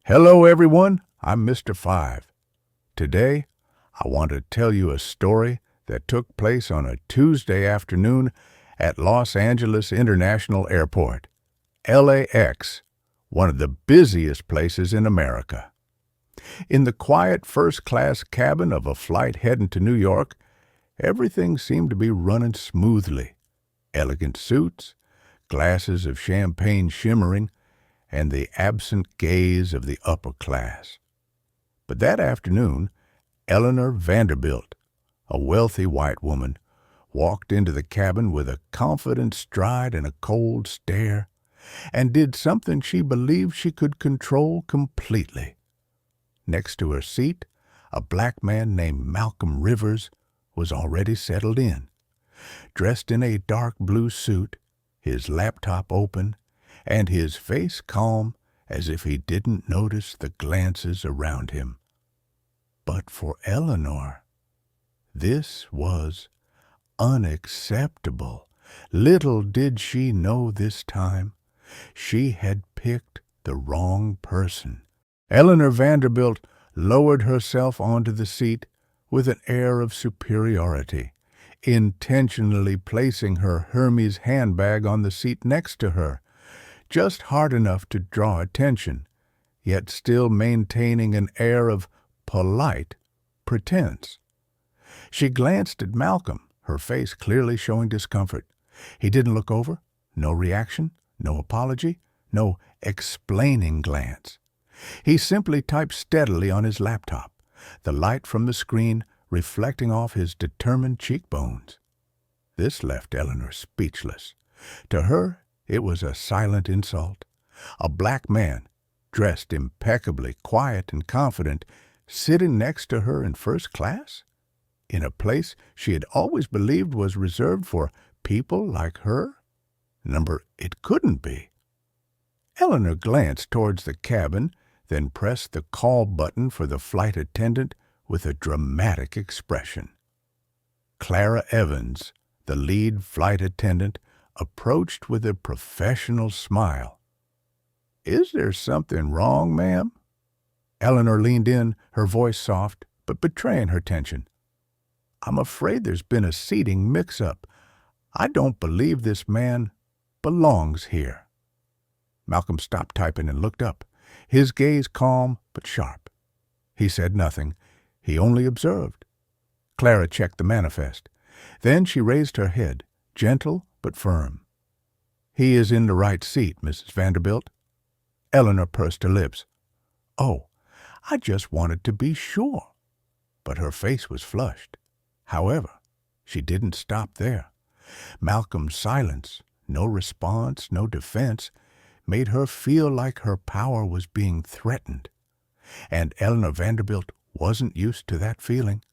Hello everyone, I'm Mr. Five. Today, I want to tell you a story that took place on a Tuesday afternoon at Los Angeles International Airport, LAX, one of the busiest places in America. In the quiet first-class cabin of a flight heading to New York, everything seemed to be running smoothly. Elegant suits, glasses of champagne shimmering, and the absent gaze of the upper class. But that afternoon, Eleanor Vanderbilt, a wealthy white woman, walked into the cabin with a confident stride and a cold stare, and did something she believed she could control completely. Next to her seat, a black man named Malcolm Rivers was already settled in. Dressed in a dark blue suit, his laptop open, and his face calm as if he didn't notice the glances around him. But for Eleanor, this was unacceptable. Little did she know this time, she had picked the wrong person. Eleanor Vanderbilt lowered herself onto the seat with an air of superiority, intentionally placing her Hermes handbag on the seat next to her, just hard enough to draw attention, yet still maintaining an air of polite pretense. She glanced at Malcolm, her face clearly showing discomfort. He didn't look over, no reaction, no apology, no explaining glance. He simply typed steadily on his laptop, the light from the screen reflecting off his determined cheekbones. This left Eleanor speechless. To her, it was a silent insult. A black man, dressed impeccably, quiet and confident, sitting next to her in first class? In a place she had always believed was reserved for people like her? It couldn't be. Eleanor glanced towards the cabin, then pressed the call button for the flight attendant with a dramatic expression. Clara Evans, the lead flight attendant, approached with a professional smile. "Is there something wrong, ma'am?" Eleanor leaned in, her voice soft, but betraying her tension. "I'm afraid there's been a seating mix-up. I don't believe this man belongs here." Malcolm stopped typing and looked up, his gaze calm but sharp. He said nothing. He only observed. Clara checked the manifest. Then she raised her head, gentle but firm. "He is in the right seat, Mrs. Vanderbilt." Eleanor pursed her lips. "Oh, I just wanted to be sure." But her face was flushed. However, she didn't stop there. Malcolm's silence, no response, no defense, made her feel like her power was being threatened. And Eleanor Vanderbilt wasn't used to that feeling.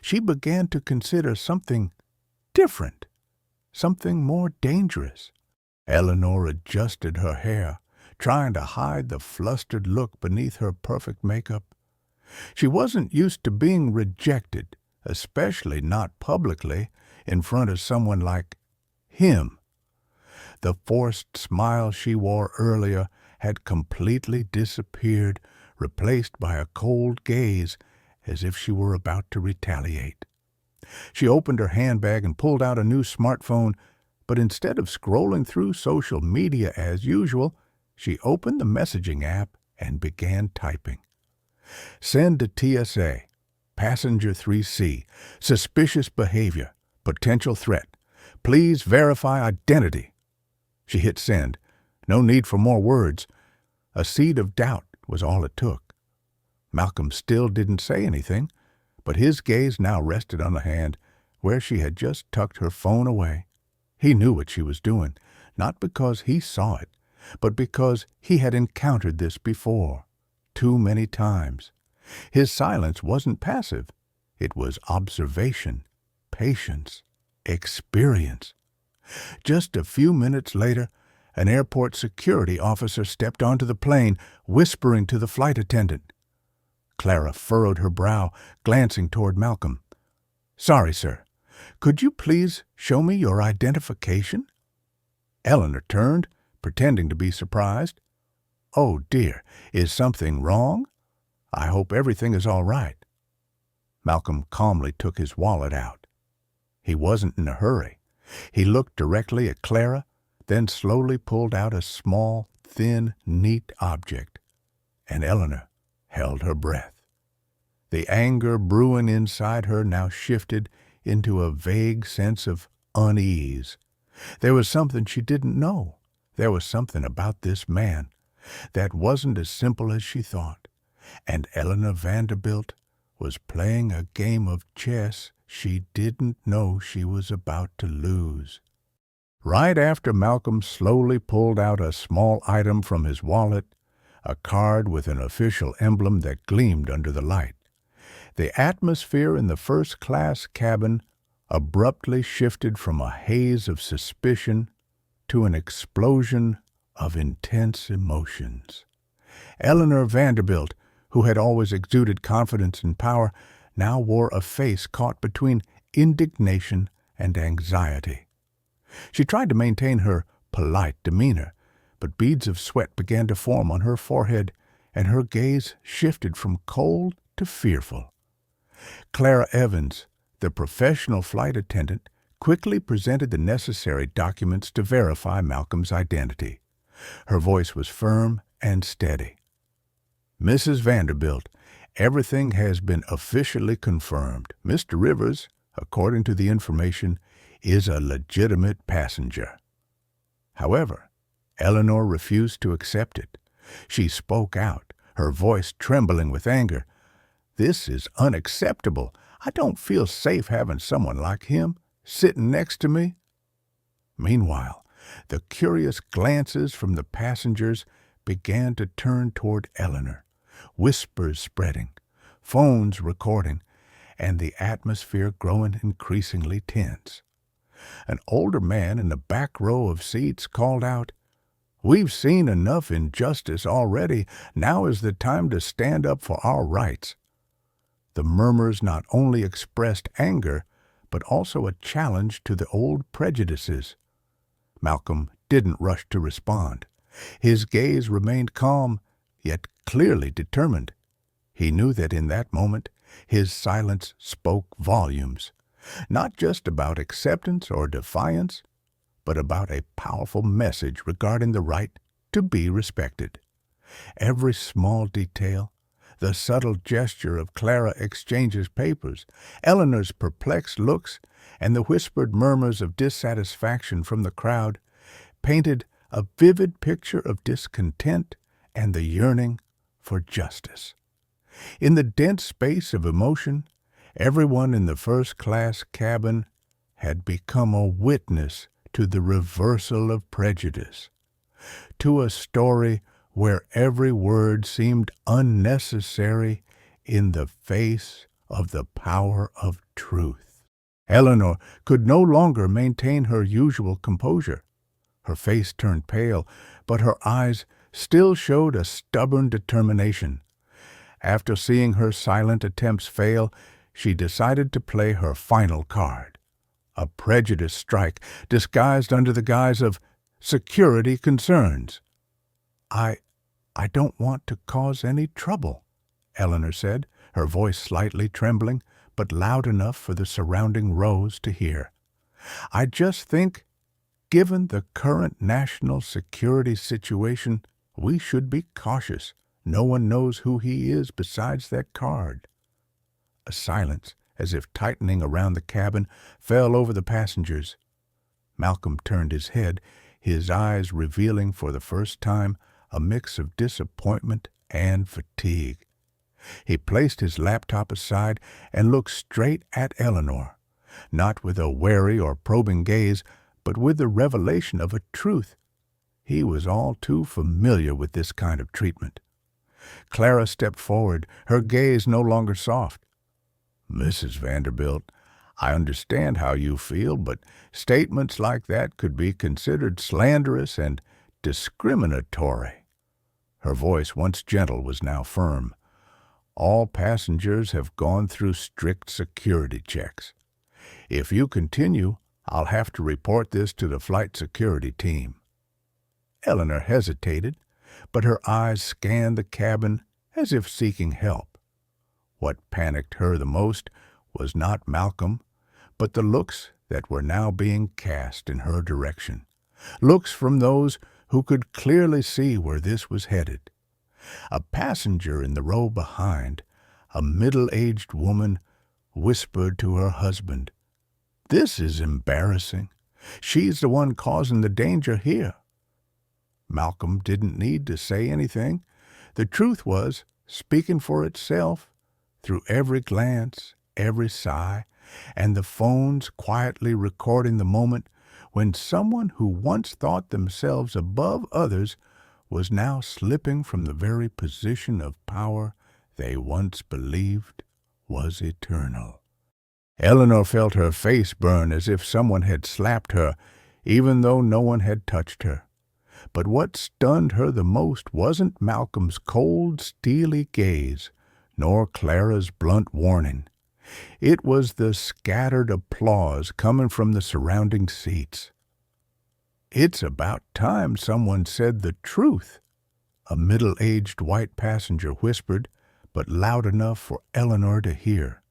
She began to consider something different, something more dangerous. Eleanor adjusted her hair, trying to hide the flustered look beneath her perfect makeup. She wasn't used to being rejected, especially not publicly, in front of someone like him. The forced smile she wore earlier had completely disappeared, replaced by a cold gaze, as if she were about to retaliate. She opened her handbag and pulled out a new smartphone, but instead of scrolling through social media as usual, she opened the messaging app and began typing. "Send to TSA. Passenger 3C. Suspicious behavior. Potential threat. Please verify identity." She hit send. No need for more words. A seed of doubt was all it took. Malcolm still didn't say anything, but his gaze now rested on the hand where she had just tucked her phone away. He knew what she was doing, not because he saw it, but because he had encountered this before, too many times. His silence wasn't passive. It was observation, patience, experience. Just a few minutes later, an airport security officer stepped onto the plane, whispering to the flight attendant. Clara furrowed her brow, glancing toward Malcolm. "Sorry, sir. Could you please show me your identification?" Eleanor turned, pretending to be surprised. "Oh, dear, is something wrong? I hope everything is all right." Malcolm calmly took his wallet out. He wasn't in a hurry. He looked directly at Clara, then slowly pulled out a small, thin, neat object, and Eleanor held her breath. The anger brewing inside her now shifted into a vague sense of unease. There was something she didn't know. There was something about this man that wasn't as simple as she thought, and Eleanor Vanderbilt was playing a game of chess she didn't know she was about to lose. Right after Malcolm slowly pulled out a small item from his wallet, a card with an official emblem that gleamed under the light, the atmosphere in the first-class cabin abruptly shifted from a haze of suspicion to an explosion of intense emotions. Eleanor Vanderbilt, who had always exuded confidence and power, now wore a face caught between indignation and anxiety. She tried to maintain her polite demeanor, but beads of sweat began to form on her forehead, and her gaze shifted from cold to fearful. Clara Evans, the professional flight attendant, quickly presented the necessary documents to verify Malcolm's identity. Her voice was firm and steady. "Mrs. Vanderbilt, everything has been officially confirmed. Mr. Rivers, according to the information, is a legitimate passenger." However, Eleanor refused to accept it. She spoke out, her voice trembling with anger. "This is unacceptable. I don't feel safe having someone like him sitting next to me." Meanwhile, the curious glances from the passengers began to turn toward Eleanor, whispers spreading, phones recording, and the atmosphere growing increasingly tense. An older man in the back row of seats called out, "We've seen enough injustice already. Now is the time to stand up for our rights." The murmurs not only expressed anger, but also a challenge to the old prejudices. Malcolm didn't rush to respond. His gaze remained calm, yet clearly determined. He knew that in that moment his silence spoke volumes, not just about acceptance or defiance, but about a powerful message regarding the right to be respected. Every small detail, the subtle gesture of Clara exchanges papers, Eleanor's perplexed looks, and the whispered murmurs of dissatisfaction from the crowd, painted a vivid picture of discontent and the yearning for justice. In the dense space of emotion, everyone in the first-class cabin had become a witness to the reversal of prejudice, to a story where every word seemed unnecessary in the face of the power of truth. Eleanor could no longer maintain her usual composure. Her face turned pale, but her eyes still showed a stubborn determination. After seeing her silent attempts fail, she decided to play her final card, a prejudice strike disguised under the guise of security concerns. I don't want to cause any trouble," Eleanor said, her voice slightly trembling, but loud enough for the surrounding rows to hear. "I just think, given the current national security situation, we should be cautious. No one knows who he is besides that card." A silence, as if tightening around the cabin, fell over the passengers. Malcolm turned his head, his eyes revealing for the first time a mix of disappointment and fatigue. He placed his laptop aside and looked straight at Eleanor, not with a wary or probing gaze, but with the revelation of a truth. He was all too familiar with this kind of treatment. Clara stepped forward, her gaze no longer soft. "Mrs. Vanderbilt, I understand how you feel, but statements like that could be considered slanderous and discriminatory." Her voice, once gentle, was now firm. "All passengers have gone through strict security checks. If you continue, I'll have to report this to the flight security team." Eleanor hesitated, but her eyes scanned the cabin as if seeking help. What panicked her the most was not Malcolm, but the looks that were now being cast in her direction, looks from those who could clearly see where this was headed. A passenger in the row behind, a middle-aged woman, whispered to her husband, "This is embarrassing. She's the one causing the danger here." Malcolm didn't need to say anything. The truth was speaking for itself through every glance, every sigh, and the phones quietly recording the moment when someone who once thought themselves above others was now slipping from the very position of power they once believed was eternal. Eleanor felt her face burn as if someone had slapped her, even though no one had touched her. But what stunned her the most wasn't Malcolm's cold, steely gaze, nor Clara's blunt warning. It was the scattered applause coming from the surrounding seats. "It's about time someone said the truth," a middle-aged white passenger whispered, but loud enough for Eleanor to hear.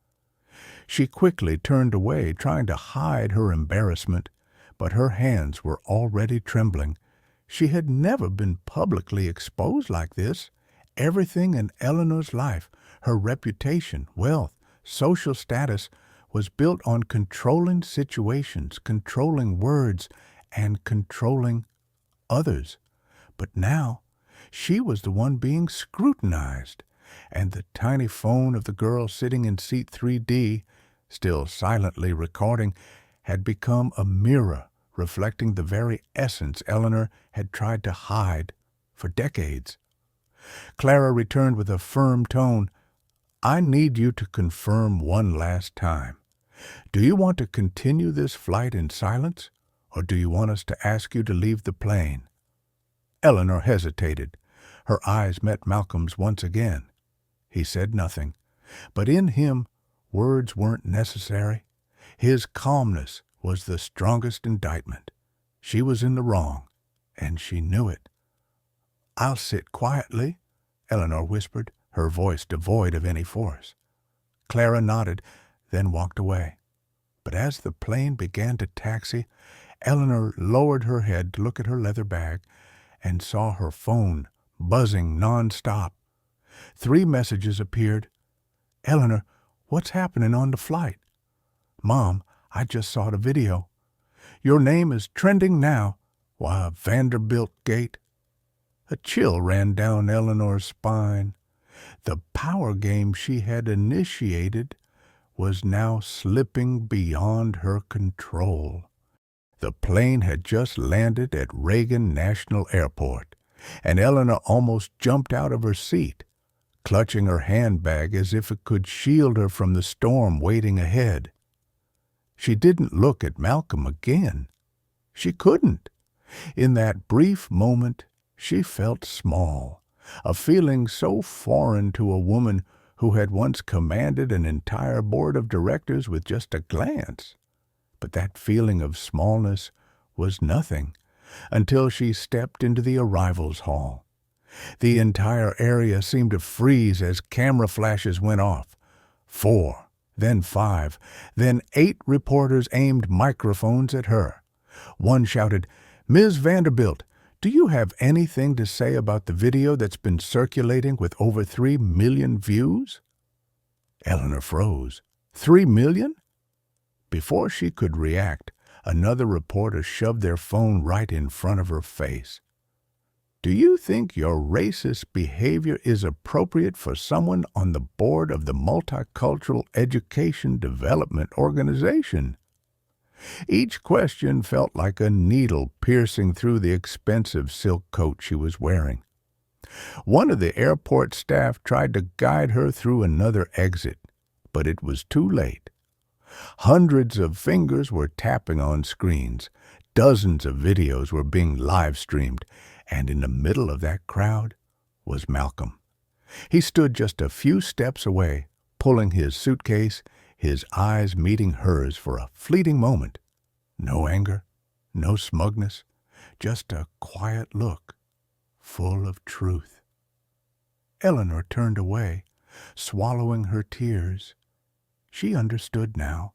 She quickly turned away, trying to hide her embarrassment, but her hands were already trembling. She had never been publicly exposed like this. Everything in Eleanor's life, her reputation, wealth, social status, was built on controlling situations, controlling words, and controlling others. But now, she was the one being scrutinized, and the tiny phone of the girl sitting in seat 3D, still silently recording, had become a mirror reflecting the very essence Eleanor had tried to hide for decades. Clara returned with a firm tone. "I need you to confirm one last time. Do you want to continue this flight in silence, or do you want us to ask you to leave the plane?" Eleanor hesitated. Her eyes met Malcolm's once again. He said nothing, but in him words weren't necessary. His calmness was the strongest indictment. She was in the wrong, and she knew it. "I'll sit quietly," Eleanor whispered, her voice devoid of any force. Clara nodded, then walked away. But as the plane began to taxi, Eleanor lowered her head to look at her leather bag and saw her phone buzzing nonstop. 3 messages appeared. "Eleanor, what's happening on the flight?" "Mom, I just saw the video. Your name is trending now. Why, Vanderbilt Gate." A chill ran down Eleanor's spine. The power game she had initiated was now slipping beyond her control. The plane had just landed at Reagan National Airport, and Eleanor almost jumped out of her seat, clutching her handbag as if it could shield her from the storm waiting ahead. She didn't look at Malcolm again. She couldn't. In that brief moment, she felt small, a feeling so foreign to a woman who had once commanded an entire board of directors with just a glance. But that feeling of smallness was nothing until she stepped into the arrivals hall. The entire area seemed to freeze as camera flashes went off. 4, then 5, then 8 reporters aimed microphones at her. One shouted, "Ms. Vanderbilt, do you have anything to say about the video that's been circulating with over 3 million views?" Eleanor froze. 3 million? Before she could react, another reporter shoved their phone right in front of her face. "Do you think your racist behavior is appropriate for someone on the board of the Multicultural Education Development Organization?" Each question felt like a needle piercing through the expensive silk coat she was wearing. One of the airport staff tried to guide her through another exit, but it was too late. Hundreds of fingers were tapping on screens. Dozens of videos were being live-streamed, and in the middle of that crowd was Malcolm. He stood just a few steps away, pulling his suitcase, his eyes meeting hers for a fleeting moment. No anger, no smugness, just a quiet look. full of truth. Eleanor turned away, swallowing her tears. She understood now.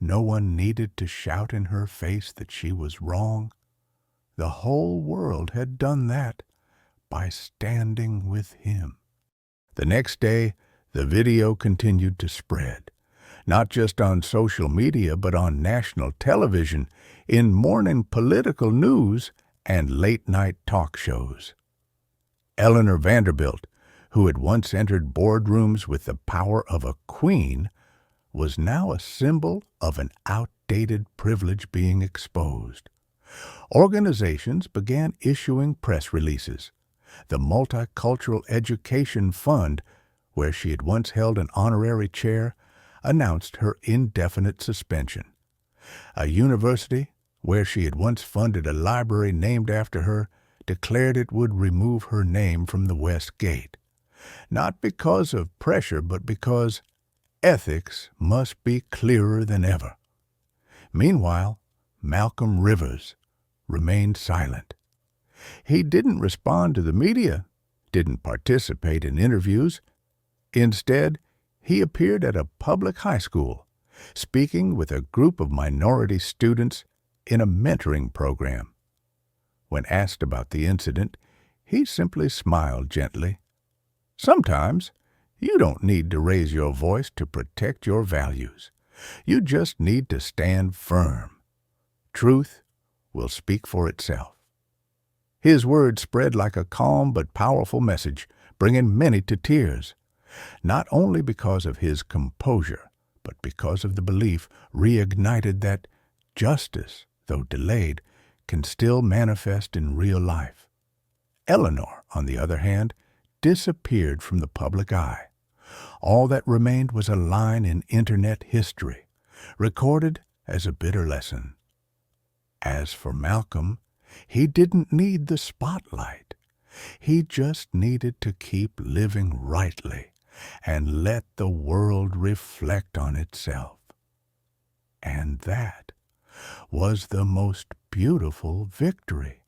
No one needed to shout in her face that she was wrong. The whole world had done that by standing with him. The next day, the video continued to spread, not just on social media, but on national television, in morning political news, and late-night talk shows. Eleanor Vanderbilt, who had once entered boardrooms with the power of a queen, was now a symbol of an outdated privilege being exposed. Organizations began issuing press releases. The Multicultural Education Fund, where she had once held an honorary chair, announced her indefinite suspension. A university, where she had once funded a library named after her, declared it would remove her name from the West Gate. Not because of pressure, but because ethics must be clearer than ever. Meanwhile, Malcolm Rivers remained silent. He didn't respond to the media, didn't participate in interviews. Instead, he appeared at a public high school, speaking with a group of minority students in a mentoring program. When asked about the incident, he simply smiled gently. Sometimes, you don't need to raise your voice to protect your values. You just need to stand firm. Truth will speak for itself. His words spread like a calm but powerful message, bringing many to tears, not only because of his composure, but because of the belief reignited that justice, though delayed, can still manifest in real life. Eleanor, on the other hand, disappeared from the public eye. All that remained was a line in internet history, recorded as a bitter lesson. As for Malcolm, he didn't need the spotlight. He just needed to keep living rightly and let the world reflect on itself. And that was the most beautiful victory.